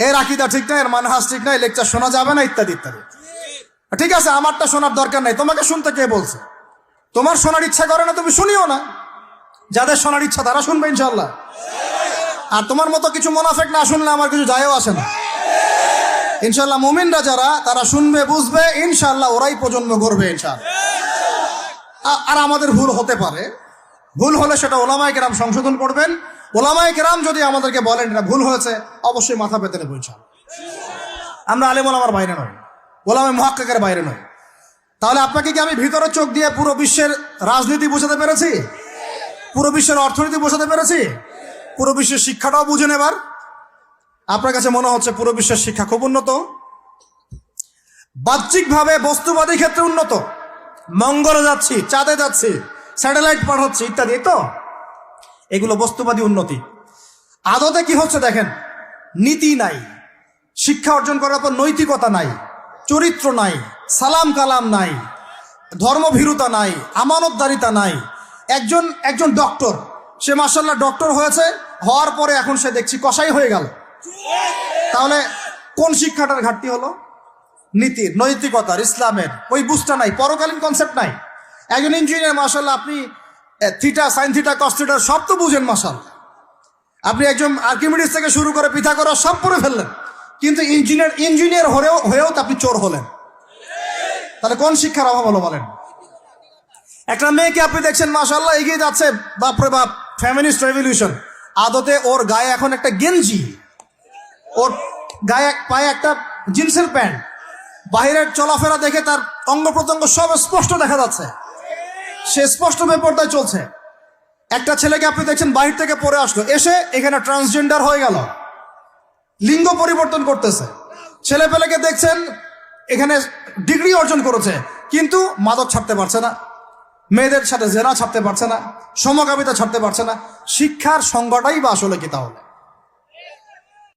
এর আকীদা ঠিক না, এর মানহাজ ঠিক না, এই লেকচার শোনা যাবে না, ইত্যাদি ইত্যাদি। ঠিক আছে, আমারটা শোনার দরকার নাই, তোমাকে শুনতে কে বলছে? তোমার শোনার ইচ্ছা করে না, তুমি শুনিও না। যাদের শোনার ইচ্ছা তারা শুনবে ইনশাল্লাহ। আর তোমার মতো কিছু মুনাফিক না শুনলে আমার কিছু যায়ও আসে না ইনশাল্লাহ। মুমিনরা যারা, তারা শুনবে, বুঝবে, ইনশাল্লাহ ওরাই প্রজন্ম করবে ইনশাল্লাহ। আর আমাদের ভুল হতে পারে, ভুল হলে সেটা ওলামায়ে কেরাম সংশোধন করবেন। ওলামায়ে কেরাম যদি আমাদেরকে বলেন এটা ভুল হয়েছে, অবশ্যই মাথা পেতে নেব ইনশাল্লাহ। আমরা আলেম ওলামার বাইরে নই, ওলামায়ে মুহাক্কিকের বাইরে নই। তাহলে আপনাকে কি আমি ভিতরে চোখ দিয়ে পুরো বিশ্বের রাজনীতি বোঝাতে পেরেছি? পুরো বিশ্বের অর্থনীতি বোঝাতে পেরেছি? পুরো বিশ্বের শিক্ষাটাও বুঝেন এবার? আপনার কাছে মনে হচ্ছে পুরো বিশ্বের শিক্ষা খুব উন্নত, বাহ্যিকভাবে বস্তুবাদী ক্ষেত্রে উন্নত, মঙ্গলে যাচ্ছি, চাঁদে যাচ্ছি, স্যাটেলাইট পাঠাচ্ছি ইত্যাদি, তো এগুলো বস্তুবাদী উন্নতি। আদতে কি হচ্ছে দেখেন, নীতি নাই, শিক্ষা অর্জন করার পর নৈতিকতা নাই, চরিত্র নাই, সালাম কালাম নাই, ধর্মভীরুতা নাই, আমানতদারিতা নাই। একজন ডক্টর, সে মাশাআল্লাহ ডক্টর হয়েছে, হওয়ার পরে এখন সে দেখছি কসাই হয়ে গেল। তাহলে কোন শিক্ষাটার ঘাটতি হলো? নীতির, নৈতিকতার, ইসলামের ওই বুঝটা নাই, পরকালীন কনসেপ্ট নাই। একজন ইঞ্জিনিয়ার মাশাআল্লাহ, আপনি theta, sine theta, cos theta সব তো বুঝেন মাশাআল্লাহ। আপনি একজন আর্কিমিডিস থেকে শুরু করে পিথাগোরাস সব পড়ে ফেললেন, কিন্তু ইঞ্জিনিয়ার হয়েও তো আপনি চোর হলেন। তাহলে কোন শিক্ষার অভাব হলো বলেন? একটা মেয়েকে আপনি দেখছেন মাশাআল্লাহ এগিয়ে যাচ্ছে, বাপরে বাপ, ফেমিনিস্ট রেভলিউশন। আদতে ওর গায়ে এখন একটা গেঞ্জি, ওর গায়ে পায়ে একটা জিন্সের প্যান্ট, বাহিরের চলাফেরা দেখে তার অঙ্গ প্রত্যঙ্গ সব স্পষ্ট দেখা যাচ্ছে, সে স্পষ্ট বেপরদায় চলছে। একটা ছেলেকে আপনি দেখছেন বাহির থেকে পড়ে আসলো, এসে এখানে ট্রান্সজেন্ডার হয়ে গেল, লিঙ্গ পরিবর্তন করতেছে। ছেলে পেলেকে দেখছেন এখানে ডিগ্রি অর্জন করেছে, কিন্তু মাদক ছাড়তে পারছে না, মেয়েদের সাথে জেনা ছাড়তে পারছে না, সমকামিতা ছাড়তে পারছে না। শিক্ষার সংজ্ঞাটাই বা আসলে কি তাহলে?